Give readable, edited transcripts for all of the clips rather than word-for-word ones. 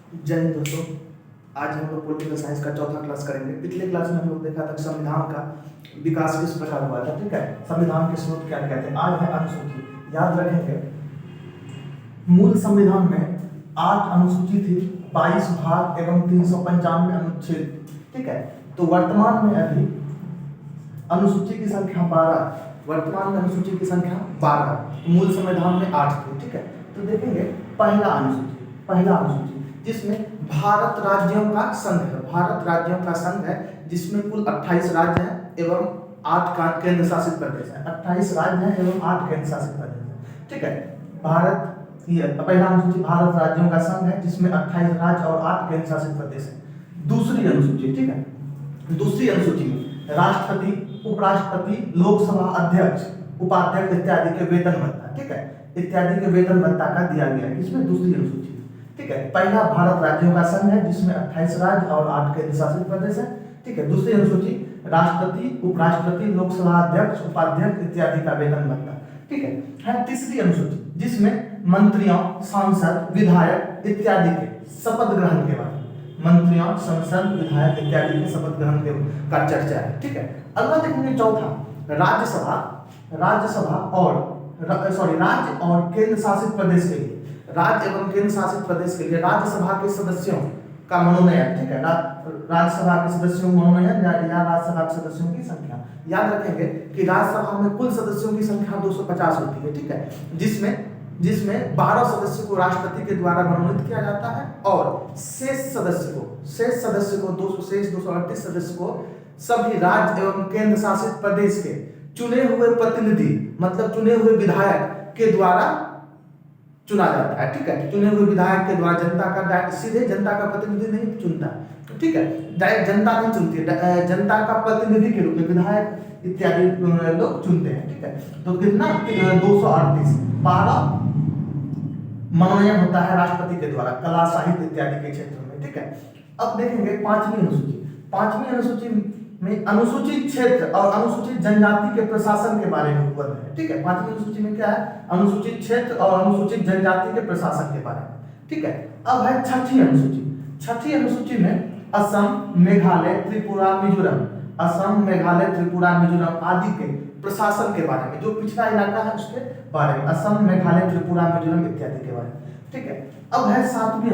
जय हिंद दोस्तों। आज हम लोग पॉलिटिकल साइंस का चौथा क्लास करेंगे। पिछले क्लास में हम लोग देखा था कि संविधान का विकास किस प्रकार हुआ था। ठीक है, संविधान के स्रोत क्या कहते हैं। आज है अनुसूची। याद रखेंगे मूल संविधान में 8 अनुसूची थी, 22 भाग एवं 395 अनुच्छेद। ठीक है, तो वर्तमान में अभी अनुसूची की संख्या 12। वर्तमान में अनुसूची की संख्या 12, मूल संविधान में 8 थी। ठीक है, तो देखेंगे पहला अनुसूची जिसमें भारत राज्यों का संघ है। भारत राज्यों का संघ है जिसमें कुल 28 राज्य हैं एवं 8 केंद्र शासित प्रदेश हैं। 28 राज्य हैं एवं 8 केंद्र शासित प्रदेश हैं। ठीक है, पहला अनुसूची भारत राज्यों का संघ है जिसमें 28 राज्य और 8 केंद्र शासित प्रदेश हैं। दूसरी अनुसूची, ठीक है, दूसरी अनुसूची में राष्ट्रपति, उपराष्ट्रपति, लोकसभा अध्यक्ष, उपाध्यक्ष इत्यादि के वेतन भत्ता, ठीक है, इत्यादि के वेतन भत्ता का दिया गया है। इसमें दूसरी अनुसूची। ठीक है, पहला भारत राज्यों का संघ है जिसमें 28 राज्य और 8 केंद्र शासित प्रदेश है। ठीक है, दूसरी अनुसूची राष्ट्रपति, उपराष्ट्रपति, लोकसभा अध्यक्ष, उपाध्यक्ष इत्यादि का वेतन भत्ता। ठीक है तीसरी अनुसूची जिसमें मंत्रियों, सांसद, विधायक इत्यादि के शपथ ग्रहण के बाद, मंत्रियों, सांसद, विधायक इत्यादि के शपथ ग्रहण के का चर्चा है। ठीक है, अगला देखेंगे चौथा, राज्य और केंद्र शासित प्रदेश के लिए, राज्य एवं केंद्र शासित प्रदेश के लिए राज्यसभा के सदस्यों का मनोनयन। ठीक है, राज्यसभा के सदस्यों का मनोनयन या राज्यसभा के सदस्यों की संख्या। याद रखेंगे कि राज्यसभा में कुल सदस्यों की संख्या 250 होती है। ठीक है, जिसमें 12 सदस्यों को राष्ट्रपति के द्वारा मनोनीत किया जाता है और शेष सदस्य को 238 सदस्य को सभी राज्य एवं केंद्र शासित प्रदेश के चुने हुए प्रतिनिधि, मतलब चुने हुए विधायक के द्वारा चुना जाता है। ठीक है, चुने हुए विधायक के द्वारा, जनता का सीधे जनता का प्रतिनिधि नहीं चुनता। ठीक है, डायरेक्ट जनता नहीं चुनती है, जनता का प्रतिनिधि के रूप में विधायक इत्यादि लोग चुनते हैं। ठीक है, तो कितना 238, 12 मनोनयन होता है राष्ट्रपति के द्वारा कला, साहित्य इत्यादि के क्षेत्र में। ठीक है, अब देखेंगे पांचवी अनुसूची में अनुसूचित क्षेत्र और अनुसूचित जनजाति के प्रशासन के बारे में उपलब्ध है। ठीक है, पांचवी अनुसूची में क्या है, अनुसूचित क्षेत्र और अनुसूचित जनजाति के प्रशासन के बारे में। ठीक है, अब है छठी अनुसूची में असम, मेघालय, त्रिपुरा, मिजोरम आदि के प्रशासन के बारे में, जो पिछड़ा इलाका है उसके बारे में, असम, मेघालय, त्रिपुरा, मिजोरम इत्यादि के बारे में। ठीक है, अब है सातवीं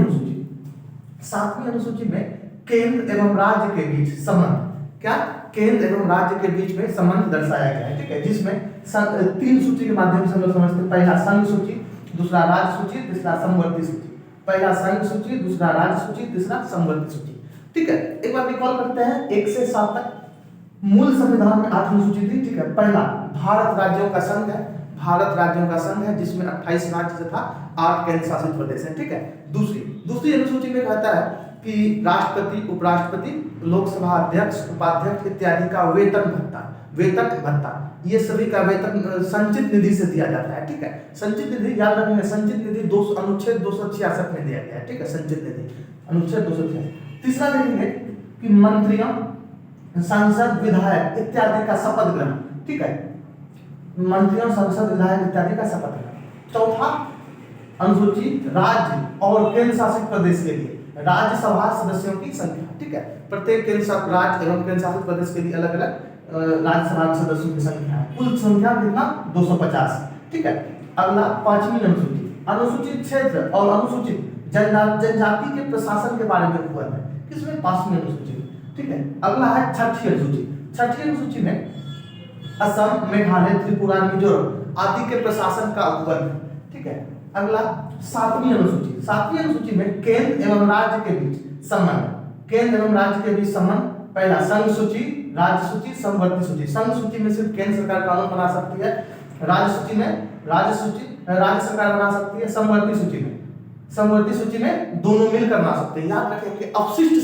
अनुसूची में केंद्र एवं राज्य के बीच संबंध। क्या, केंद्र एवं राज्य के बीच में संबंध दर्शाया गया है। ठीक है, जिसमें 3 सूची के माध्यम से हम लोग समझते हैं। पहला संघ सूची, दूसरा राज्य सूची, तीसरा समवर्ती सूची। पहला संघ सूची, दूसरा राज्य सूची, तीसरा समवर्ती सूची। ठीक है, एक बार रिकॉल करते हैं 1 से 7 तक। मूल संविधान में 8 अनुसूची थी। ठीक है, पहला भारत राज्यों का संघ है जिसमें 28 राज्य तथा 8 केंद्र शासित प्रदेश हैं। ठीक है, दूसरी अनुसूची में कहता है कि राष्ट्रपति, उपराष्ट्रपति, लोकसभा अध्यक्ष, उपाध्यक्ष इत्यादि का वेतन भत्ता, ये सभी का वेतन संचित निधि से दिया जाता है। ठीक है, संचित निधि याद रखेंगे, संचित निधि अनुच्छेद 266 में दिया गया है। ठीक है, संचित निधि अनुच्छेद 266। तीसरा देखेंगे कि मंत्रियों, सांसद, विधायक इत्यादि का शपथ ग्रहण। ठीक है, मंत्रियों, सांसद, विधायक इत्यादि का शपथ ग्रहण। चौथा अनुसूची राज्य और केंद्र शासित प्रदेश के लिए राज्यसभा सदस्यों की संख्या। ठीक है, प्रत्येक राज्य एवं केंद्र शासित प्रदेश के लिए अलग अलग राज्यसभा के सदस्यों की संख्या है। कुल संख्या कितना, 250। ठीक है, अगला पांचवी अनुसूचित क्षेत्र और अनुसूचित जनजाति के प्रशासन के बारे में उपलब्ध है। किसमें, 5वीं अनुसूची। ठीक है, अगला है छठी अनुसूची में असम, मेघालय, त्रिपुरा, मिजोरम आदि के प्रशासन का उपलब्ध है। ठीक है, अगला 7वीं अनुसूची में केंद्र एवं राज्य के बीच संबंध। पहला संघ सूची, राज्य सूची, समवर्ती सूची। संघ सूची में सिर्फ केंद्र सरकार कानून बना सकती है, राज्य सरकार बना सकती है, समवर्ती सूची में दोनों मिलकर बना सकते हैं। याद रखें कि अपशिष्ट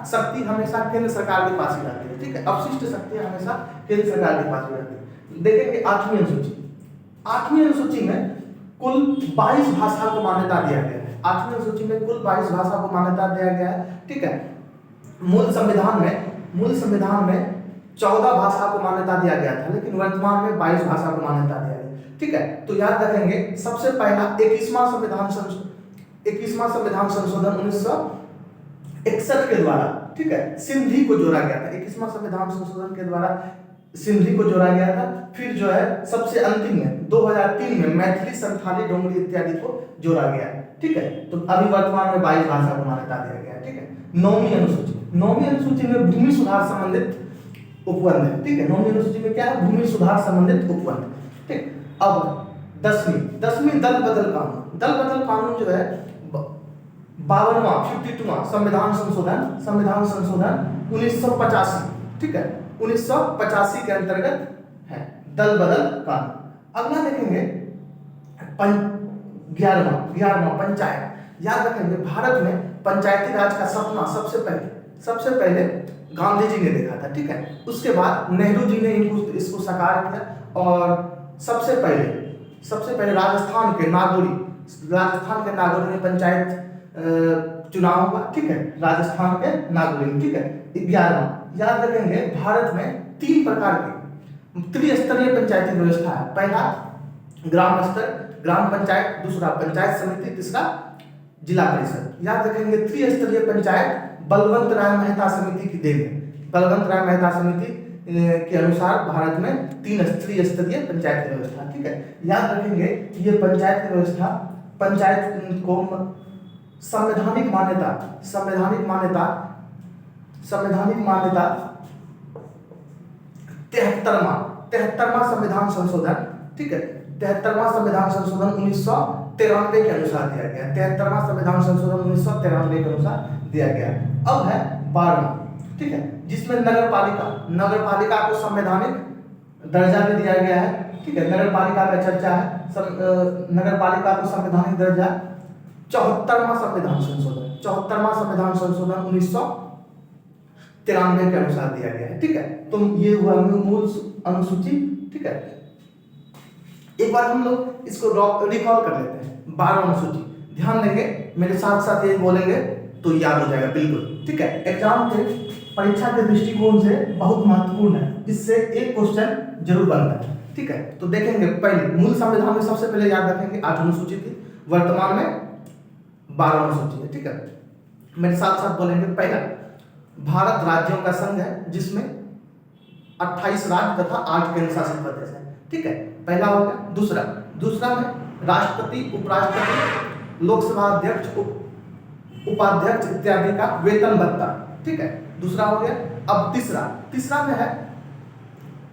शक्ति हमेशा केंद्र सरकार के पास ही रहती है। ठीक है, अपशिष्ट शक्तियां हमेशा केंद्र सरकार के पास ही रहती है। देखेंगे 8वीं अनुसूची में कुल 22 भाषा को मान्यता दिया गया है। 8वीं अनुसूची में कुल 22 भाषा को मान्यता दिया गया है। ठीक है, मूल संविधान में 14 भाषा को मान्यता दिया गया था, लेकिन वर्तमान में 22 भाषा को मान्यता दिया गया। ठीक है, तो याद रखेंगे सबसे पहला 21वां 21वां संविधान संशोधन 1961 के द्वारा, ठीक है, सिंधी को जोड़ा गया था। 21वां संविधान संशोधन के द्वारा सिंधी को जोड़ा गया था। फिर जो है सबसे अंतिम में 2003 में मैथिली, संथाली, डोंगरी इत्यादि को जोड़ा गया, ठीक है। तो अभी वर्तमान में 22 भाषा को मान्यता दिया गया, ठीक है। नौवीं अनुसूची में भूमि सुधार संबंधित उपबंध है, ठीक है। नौवीं अनुसूची में क्या है? भूमि सुधार संबंधित उपबंध, ठीक। अब 10वीं दल बदल कानून जो है 52वां 52वां संविधान संशोधन 1985, ठीक है, 1985 के अंतर्गत है दल बदल कानून। अगला देखेंगे 11वां पंचायत। याद रखेंगे भारत में पंचायती राज का सपना सबसे पहले गांधी जी ने देखा था, ठीक है। उसके बाद नेहरू जी ने इसको साकार किया और सबसे पहले राजस्थान के नागौरी में पंचायत चुनाव हुआ, ठीक है, राजस्थान के नागौरी में, ठीक है। 11वां याद रखेंगे भारत में 3 प्रकार की त्रिस्तरीय पंचायती व्यवस्था है। पहला ग्राम स्तर, ग्राम पंचायत, दूसरा पंचायत समिति, तीसरा जिला परिषद। याद रखेंगे त्रिस्तरीय पंचायत बलवंत राय मेहता समिति की देन है। बलवंत राय मेहता समिति के अनुसार भारत में 3 त्रिस्तरीय पंचायत व्यवस्था, ठीक है। याद रखेंगे ये पंचायत व्यवस्था, पंचायत को संवैधानिक मान्यता 73वां संविधान संशोधन, ठीक है, 73वां संविधान संशोधन 1993 के अनुसार दिया गया। 73वां संविधान संशोधन 1993 के अनुसार दिया गया। अब है 12वां, ठीक है, जिसमें नगर पालिका को संवैधानिक दर्जा भी दिया गया है, ठीक है। नगर पालिका का चर्चा है, नगर पालिका को संवैधानिक दर्जा। 74वां संविधान संशोधन 1993 के अनुसार दिया गया है, ठीक है। तो ये हुआ मूल अनुसूची, ठीक है। एक बार हम लोग इसको रिकॉल कर लेते हैं। 12वां अनुसूची ध्यान देंगे, मेरे साथ साथ ये बोलेंगे तो याद हो जाएगा बिल्कुल, ठीक है। एग्जाम के परीक्षा के दृष्टिकोण से बहुत महत्वपूर्ण है, इससे एक क्वेश्चन जरूर बनता है, ठीक है। तो देखेंगे पहले मूल संविधान में सबसे पहले याद रखेंगे 8 अनुसूची थी, वर्तमान में 12 अनुसूची है, ठीक है। मेरे साथ साथ बोलेंगे। पहला भारत राज्यों का संघ है, जिसमें 28 राज्य तथा 8 केंद्र शासित प्रदेश है, ठीक है। पहला हो गया। दूसरा में राष्ट्रपति, उपराष्ट्रपति, लोकसभा अध्यक्ष, उपाध्यक्ष इत्यादि का वेतन भत्ता, ठीक है, दूसरा हो गया। अब तीसरा में है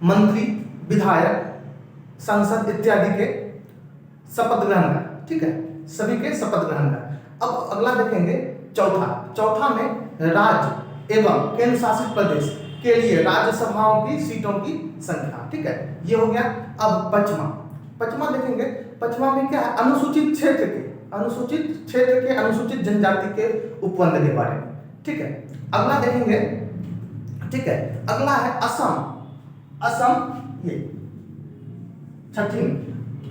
मंत्री, विधायक, सांसद इत्यादि के शपथ ग्रहण का, ठीक है, सभी के शपथ ग्रहण का। अब अगला देखेंगे चौथा में राज्य एवं केंद्र शासित प्रदेश के लिए राज्यसभाओं की सीटों की संख्या, ठीक है, ये हो गया। अब पचमा देखेंगे। पचमा में क्या है? अनुसूचित क्षेत्र के अनुसूचित जनजाति के उपबंध के बारे में, ठीक है। अगला देखेंगे, ठीक है, अगला है असम, ये छठी में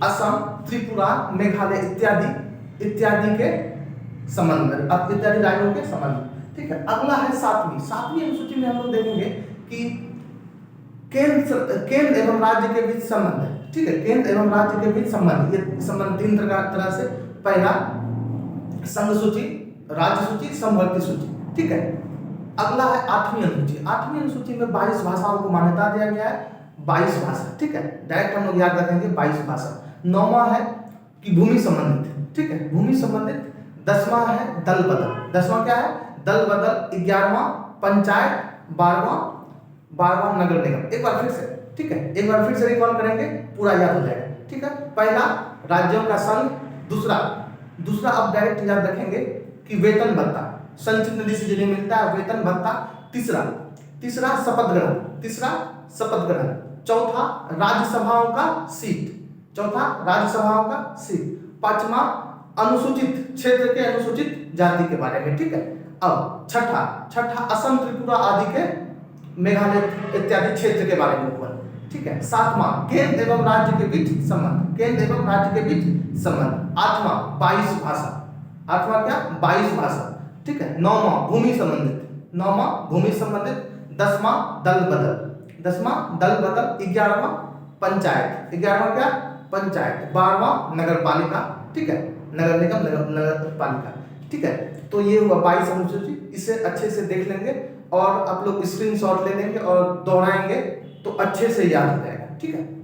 असम, त्रिपुरा, मेघालय इत्यादि के संबंध में, इत्यादि राज्यों के संबंध में, ठीक है। अगला है सातवीं अनुसूची में हम लोग देखेंगे कि केंद्र एवं राज्य के बीच संबंध है, ठीक है। केंद्र एवं राज्य के बीच संबंध, ये संबंध 3 तरह से। पहला संघ सूची, राज्य सूची, समवर्ती सूची, ठीक है। अगला है 8वीं अनुसूची में 22 भाषाओं को मान्यता दिया गया है, 22 भाषा, ठीक है, डायरेक्ट हम लोग याद रखेंगे 22 भाषा। 9वां है कि भूमि संबंधित, ठीक है, भूमि संबंधित। 10वां है दल बदल। 10वां क्या है? दल बदल। 11वां पंचायत। 12वां नगर निगम। एक बार फिर से, ठीक है, एक बार फिर से रिकॉल करेंगे, पूरा याद हो जाएगा, ठीक है। पहला राज्यों का संघ, दूसरा अब डायरेक्ट याद रखेंगे कि वेतन भत्ता, संचित निधि से जिन्हें मिलता है वेतन भत्ता। तीसरा शपथ ग्रहण। चौथा राज्यसभाओं का सीट। 5वां अनुसूचित क्षेत्र के अनुसूचित जाति के बारे में, ठीक है। अब छठा असम, त्रिपुरा आदि के, मेघालय इत्यादि क्षेत्र के बारे में ऊपर, ठीक है। 7वां केंद्र एवं राज्य के बीच संबंध। 8वां 22 भाषा। 8वां क्या? 22 भाषा, ठीक है। 9वां भूमि संबंधित। 10वां दल बदल। 11वां पंचायत। 11वां क्या? पंचायत। 12वां नगर पालिका, ठीक है। नगर निगम, नगर पालिका। ठीक है, तो ये हुआ 22 अनुसूची। इसे अच्छे से देख लेंगे और आप लोग स्क्रीनशॉट ले लेंगे और दोहराएंगे तो अच्छे से याद हो जाएगा। ठीक है।